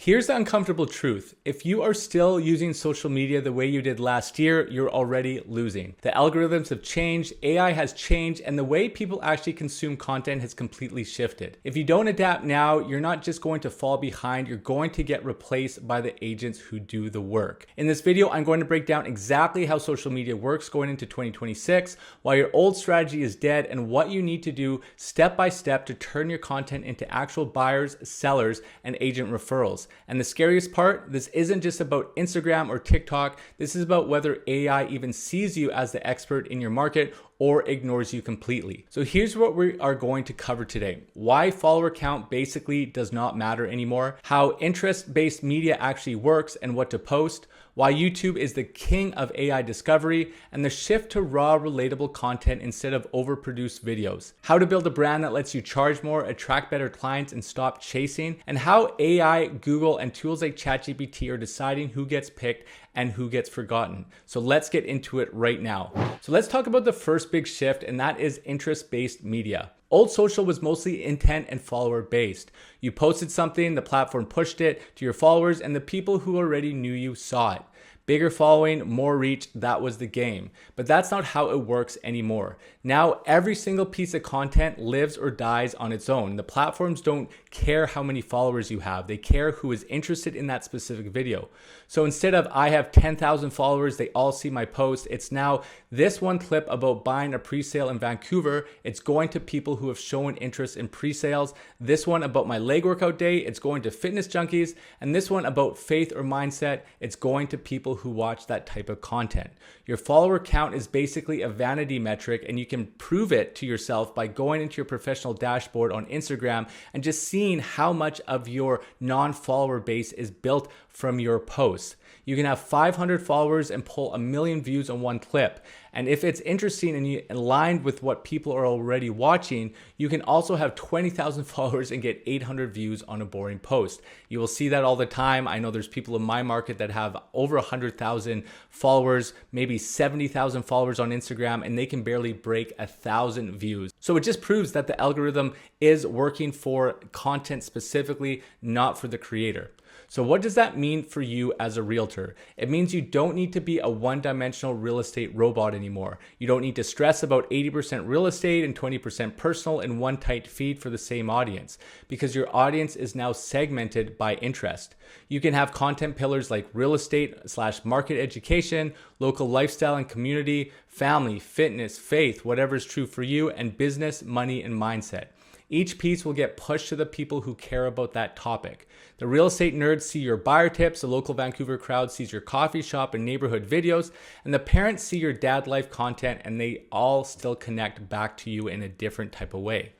Here's the uncomfortable truth. If you are still using social media the way you did last year, you're already losing. The algorithms have changed, AI has changed, and the way people actually consume content has completely shifted. If you don't adapt now, you're not just going to fall behind, you're going to get replaced by the agents who do the work. In this video, I'm going to break down exactly how social media works going into 2026, why your old strategy is dead, and what you need to do step by step to turn your content into actual buyers, sellers, and agent referrals. And the scariest part, this isn't just about Instagram or TikTok. This is about whether AI even sees you as the expert in your market or ignores you completely. So here's what we are going to cover today. Why follower count basically does not matter anymore, how interest-based media actually works and what to post, why YouTube is the king of AI discovery, and the shift to raw, relatable content instead of overproduced videos, how to build a brand that lets you charge more, attract better clients, and stop chasing, and how AI, Google, and tools like ChatGPT are deciding who gets picked and who gets forgotten. So let's get into it right now. So let's talk about the first big shift, and that is interest-based media. Old social was mostly intent and follower based. You posted something, the platform pushed it to your followers, and the people who already knew you saw it. Bigger following, more reach, that was the game. But that's not how it works anymore. Now, every single piece of content lives or dies on its own. The platforms don't care how many followers you have. They care who is interested in that specific video. So instead of I have 10,000 followers, they all see my post, it's now this one clip about buying a pre-sale in Vancouver. It's going to people who have shown interest in pre-sales. This one about my leg workout day, it's going to fitness junkies. And this one about faith or mindset, it's going to people who watch that type of content. Your follower count is basically a vanity metric, and you can prove it to yourself by going into your professional dashboard on Instagram and just seeing how much of your non-follower base is built from your posts. You can have 500 followers and pull 1 million views on one clip. And if it's interesting and you aligned with what people are already watching, you can also have 20,000 followers and get 800 views on a boring post. You will see that all the time. I know there's people in my market that have over 100,000 followers, maybe 70,000 followers on Instagram, and they can barely break 1,000 views. So it just proves that the algorithm is working for content specifically, not for the creator. So what does that mean for you as a realtor? It means you don't need to be a one-dimensional real estate robot anymore. You don't need to stress about 80% real estate and 20% personal in one tight feed for the same audience, because your audience is now segmented by interest. You can have content pillars like real estate/market education, local lifestyle and community, family, fitness, faith, whatever is true for you, and business, money, and mindset. Each piece will get pushed to the people who care about that topic. The real estate nerds see your buyer tips, the local Vancouver crowd sees your coffee shop and neighborhood videos, and the parents see your dad life content, and they all still connect back to you in a different type of way.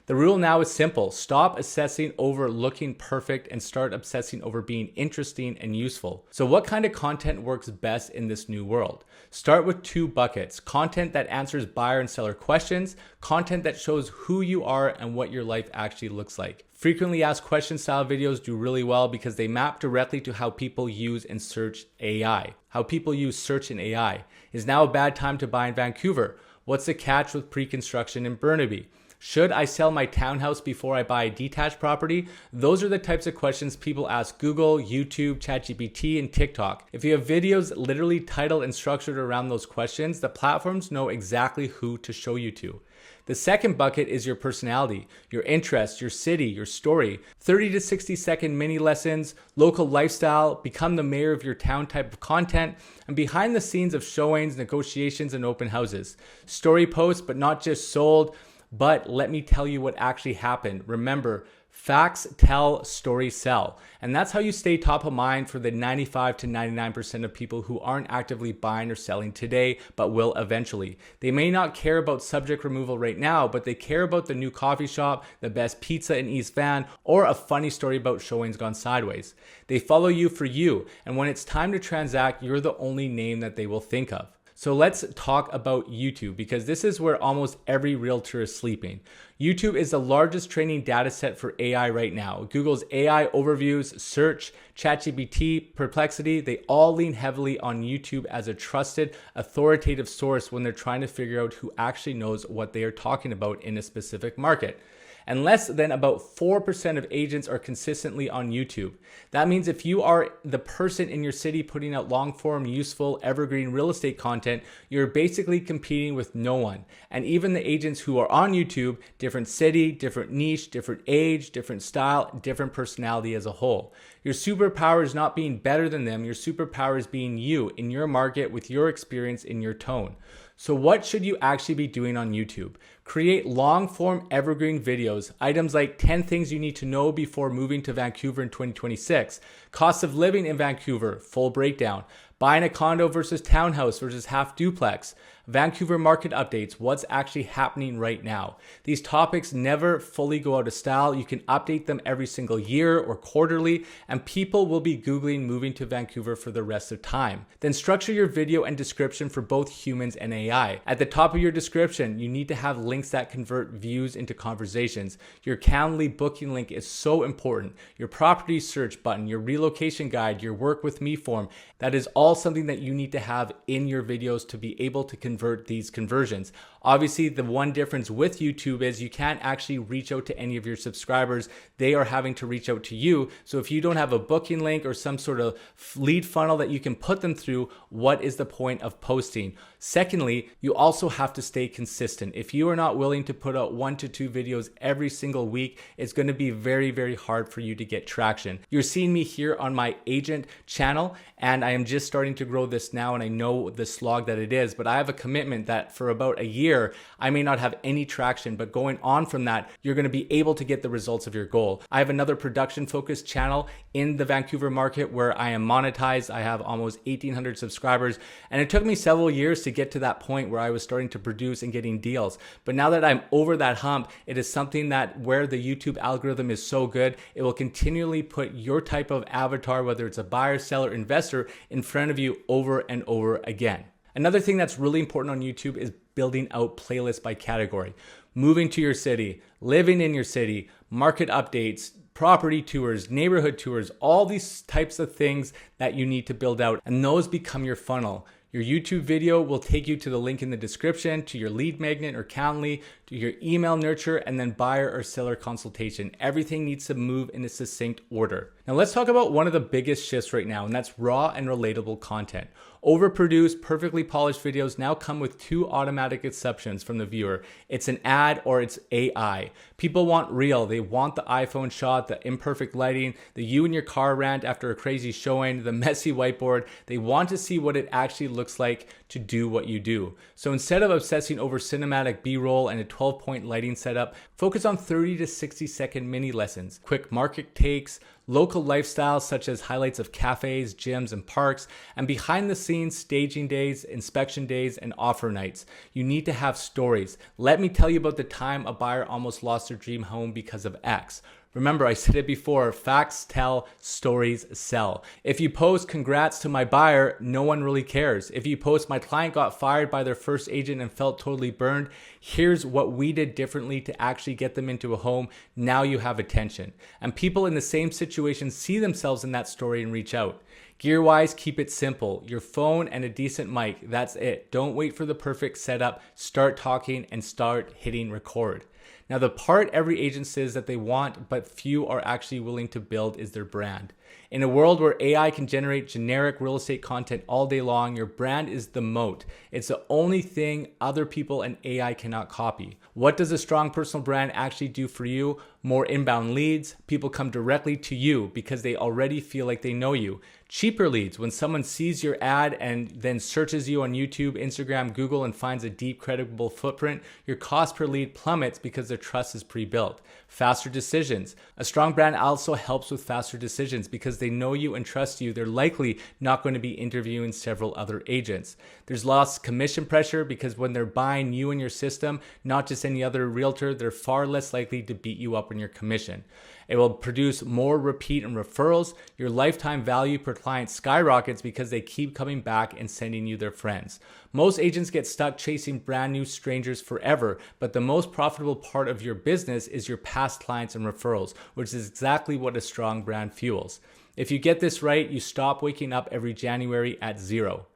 The rule now is simple. Stop obsessing over looking perfect and start obsessing over being interesting and useful. So what kind of content works best in this new world? Start with 2 buckets: content that answers buyer and seller questions, content that shows who you are and what your life actually looks like. Frequently asked question style videos do really well because they map directly to how people use and search AI. How people use search in AI. Is now a bad time to buy in Vancouver? What's the catch with pre-construction in Burnaby? Should I sell my townhouse before I buy a detached property? Those are the types of questions people ask Google, YouTube, ChatGPT, and TikTok. If you have videos literally titled and structured around those questions, the platforms know exactly who to show you to. The second bucket is your personality, your interests, your city, your story. 30 to 60 second mini lessons, local lifestyle, become the mayor of your town type of content, and behind the scenes of showings, negotiations, and open houses. Story posts, but not just sold, but let me tell you what actually happened. Remember, facts tell, stories sell. And that's how you stay top of mind for the 95 to 99% of people who aren't actively buying or selling today, but will eventually. They may not care about subject removal right now, but they care about the new coffee shop, the best pizza in East Van, or a funny story about showings gone sideways. They follow you for you, and when it's time to transact, you're the only name that they will think of. So let's talk about YouTube, because this is where almost every realtor is sleeping. YouTube is the largest training data set for AI right now. Google's AI overviews, search, ChatGPT, Perplexity, they all lean heavily on YouTube as a trusted, authoritative source when they're trying to figure out who actually knows what they are talking about in a specific market. and less than about 4% of agents are consistently on YouTube. That means if you are the person in your city putting out long form, useful, evergreen real estate content, you're basically competing with no one. And even the agents who are on YouTube, different city, different niche, different age, different style, different personality as a whole. Your superpower is not being better than them. Your superpower is being you in your market with your experience in your tone. So what should you actually be doing on YouTube? Create long-form evergreen videos, items like 10 things you need to know before moving to Vancouver in 2026, cost of living in Vancouver, full breakdown, buying a condo versus townhouse versus half duplex, Vancouver market updates, what's actually happening right now. These topics never fully go out of style. You can update them every single year or quarterly, and people will be Googling moving to Vancouver for the rest of time. Then structure your video and description for both humans and AI. At the top of your description, you need to have links that convert views into conversations. Your Calendly booking link is so important. Your property search button, your relocation guide, your work with me form, that is all something that you need to have in your videos to be able to convert these conversions. Obviously, the one difference with YouTube is you can't actually reach out to any of your subscribers. They are having to reach out to you. So if you don't have a booking link or some sort of lead funnel that you can put them through, what is the point of posting? Secondly, you also have to stay consistent. If you are not willing to put out 1 to 2 videos every single week, it's going to be very, very hard for you to get traction. You're seeing me here on my agent channel, and I am just starting to grow this now, and I know the slog that it is, but I have a commitment that for about a year, I may not have any traction, but going on from that, you're going to be able to get the results of your goal. I have another production focused channel in the Vancouver market where I am monetized. I have almost 1,800 subscribers, and it took me several years to get to that point where I was starting to produce and getting deals. But now that I'm over that hump, it is something that where the YouTube algorithm is so good, it will continually put your type of avatar, whether it's a buyer, seller, investor, in front of you over and over again. Another thing that's really important on YouTube is building out playlists by category. Moving to your city, living in your city, market updates, property tours, neighborhood tours, all these types of things that you need to build out, and those become your funnel. Your YouTube video will take you to the link in the description, to your lead magnet or Calendly, to your email nurture, and then buyer or seller consultation. Everything needs to move in a succinct order. Now let's talk about one of the biggest shifts right now, and that's raw and relatable content. Overproduced, perfectly polished videos now come with 2 automatic exceptions from the viewer. It's an ad or it's AI. People want real. They want the iPhone shot, the imperfect lighting, the you in your car rant after a crazy showing, the messy whiteboard. They want to see what it actually looks like to do what you do. So instead of obsessing over cinematic B-roll and a 12-point lighting setup, focus on 30 to 60-second mini lessons, quick market takes, local lifestyles such as highlights of cafes, gyms, and parks, and behind the scenes staging days, inspection days, and offer nights. You need to have stories. Let me tell you about the time a buyer almost lost their dream home because of X. Remember, I said it before, facts tell, stories sell. If you post congrats to my buyer, no one really cares. If you post my client got fired by their first agent and felt totally burned, here's what we did differently to actually get them into a home, now you have attention. And people in the same situation see themselves in that story and reach out. Gear-wise, keep it simple. Your phone and a decent mic, that's it. Don't wait for the perfect setup. Start talking and start hitting record. Now, the part every agent says that they want, but few are actually willing to build is their brand. In a world where AI can generate generic real estate content all day long, your brand is the moat. It's the only thing other people and AI cannot copy. What does a strong personal brand actually do for you? More inbound leads. People come directly to you because they already feel like they know you. Cheaper leads. When someone sees your ad and then searches you on YouTube, Instagram, Google, and finds a deep, credible footprint, your cost per lead plummets because their trust is pre-built. Faster decisions. A strong brand also helps with faster decisions because they know you and trust you. They're likely not going to be interviewing several other agents. There's less commission pressure because when they're buying you and your system, not just any other realtor, they're far less likely to beat you up on your commission. It will produce more repeat and referrals. Your lifetime value per client skyrockets because they keep coming back and sending you their friends. Most agents get stuck chasing brand new strangers forever, but the most profitable part of your business is your past clients and referrals, which is exactly what a strong brand fuels. If you get this right, you stop waking up every January at 0.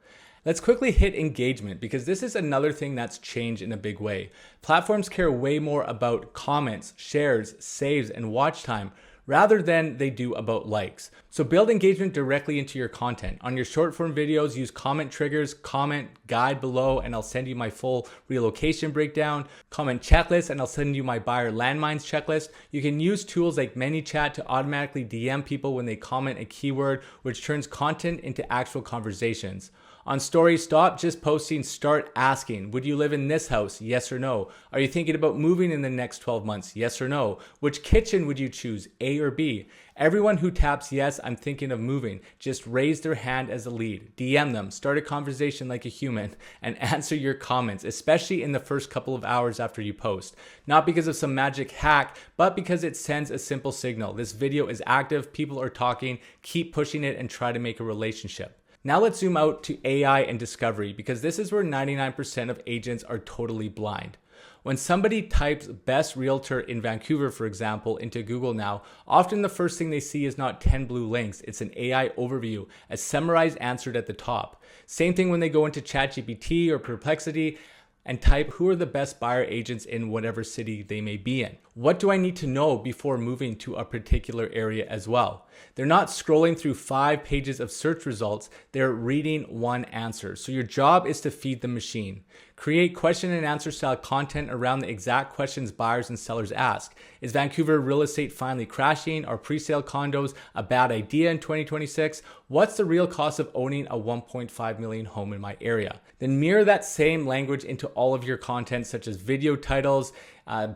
Let's quickly hit engagement because this is another thing that's changed in a big way. Platforms care way more about comments, shares, saves, and watch time rather than they do about likes. So build engagement directly into your content. On your short form videos, use comment triggers, comment guide below, and I'll send you my full relocation breakdown, comment checklist, and I'll send you my buyer landmines checklist. You can use tools like ManyChat to automatically DM people when they comment a keyword, which turns content into actual conversations. On stories, stop just posting, start asking. Would you live in this house? Yes or no? Are you thinking about moving in the next 12 months? Yes or no? Which kitchen would you choose, A or B? Everyone who taps yes, I'm thinking of moving, just raise their hand as a lead. DM them, start a conversation like a human, and answer your comments, especially in the first couple of hours after you post. Not because of some magic hack, but because it sends a simple signal. This video is active, people are talking, keep pushing it and try to make a relationship. Now let's zoom out to AI and discovery because this is where 99% of agents are totally blind. When somebody types best realtor in Vancouver, for example, into Google now, often the first thing they see is not 10 blue links. It's an AI overview, a summarized answer at the top. Same thing when they go into ChatGPT or Perplexity and type who are the best buyer agents in whatever city they may be in. What do I need to know before moving to a particular area as well? They're not scrolling through 5 pages of search results, they're reading one answer. So your job is to feed the machine. Create question and answer style content around the exact questions buyers and sellers ask. Is Vancouver real estate finally crashing? Are presale condos a bad idea in 2026? What's the real cost of owning a 1.5 million home in my area? Then mirror that same language into all of your content, such as video titles,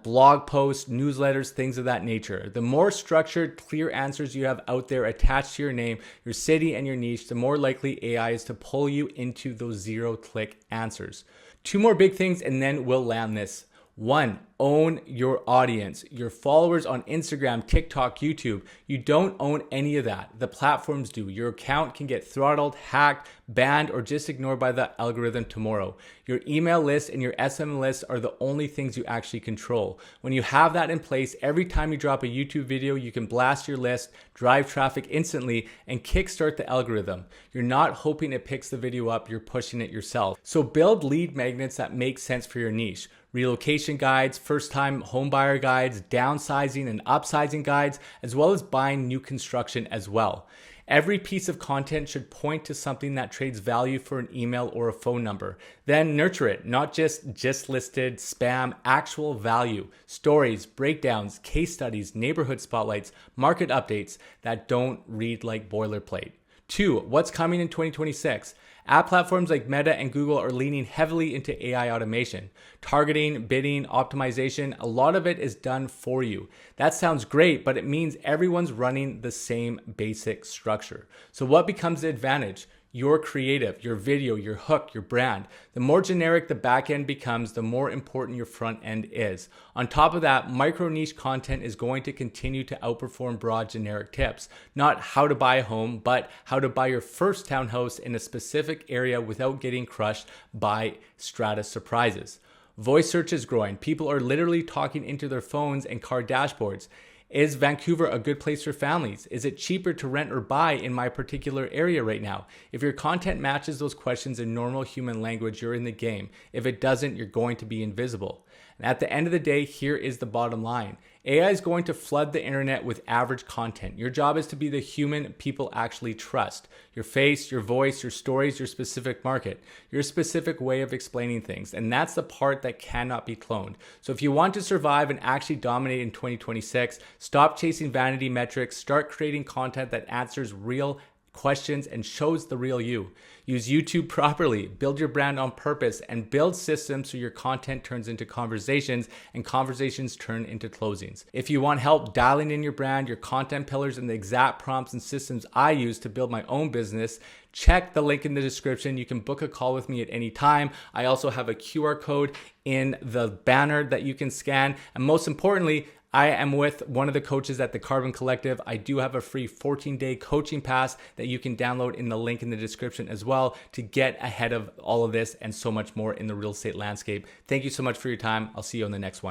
blog posts, newsletters, things of that nature. The more structured, clear answers you have out there attached to your name, your city, and your niche, the more likely AI is to pull you into those zero-click answers. 2 more big things and then we'll land this. 1, own your audience, your followers on Instagram, TikTok, YouTube. You don't own any of that. The platforms do. Your account can get throttled, hacked, banned, or just ignored by the algorithm tomorrow. Your email list and your SM list are the only things you actually control. When you have that in place, every time you drop a YouTube video, you can blast your list, drive traffic instantly, and kickstart the algorithm. You're not hoping it picks the video up, you're pushing it yourself. So build lead magnets that make sense for your niche. Relocation guides, first-time homebuyer guides, downsizing and upsizing guides, as well as buying new construction as well. Every piece of content should point to something that trades value for an email or a phone number. Then nurture it, not just listed, spam, actual value, stories, breakdowns, case studies, neighborhood spotlights, market updates that don't read like boilerplate. 2, what's coming in 2026? App platforms like Meta and Google are leaning heavily into AI automation. Targeting, bidding, optimization, a lot of it is done for you. That sounds great, but it means everyone's running the same basic structure. So what becomes the advantage? Your creative, your video, your hook, your brand. The more generic the back end becomes, the more important your front end is. On top of that, micro niche content is going to continue to outperform broad generic tips. Not how to buy a home, but how to buy your first townhouse in a specific area without getting crushed by strata surprises. Voice search is growing. People are literally talking into their phones and car dashboards. Is Vancouver a good place for families? Is it cheaper to rent or buy in my particular area right now? If your content matches those questions in normal human language, you're in the game. If it doesn't, you're going to be invisible. And at the end of the day, here is the bottom line. AI is going to flood the internet with average content. Your job is to be the human people actually trust. Your face, your voice, your stories, your specific market, your specific way of explaining things. And that's the part that cannot be cloned. So if you want to survive and actually dominate in 2026, stop chasing vanity metrics, start creating content that answers real questions and shows the real you. Use YouTube properly, build your brand on purpose, and build systems so your content turns into conversations and conversations turn into closings. If you want help dialing in your brand, your content pillars, and the exact prompts and systems I use to build my own business, check the link in the description. You can book a call with me at any time. I also have a QR code in the banner that you can scan. And most importantly, I am with one of the coaches at the Carbon Collective. I do have a free 14-day coaching pass that you can download in the link in the description as well to get ahead of all of this and so much more in the real estate landscape. Thank you so much for your time. I'll see you on the next one.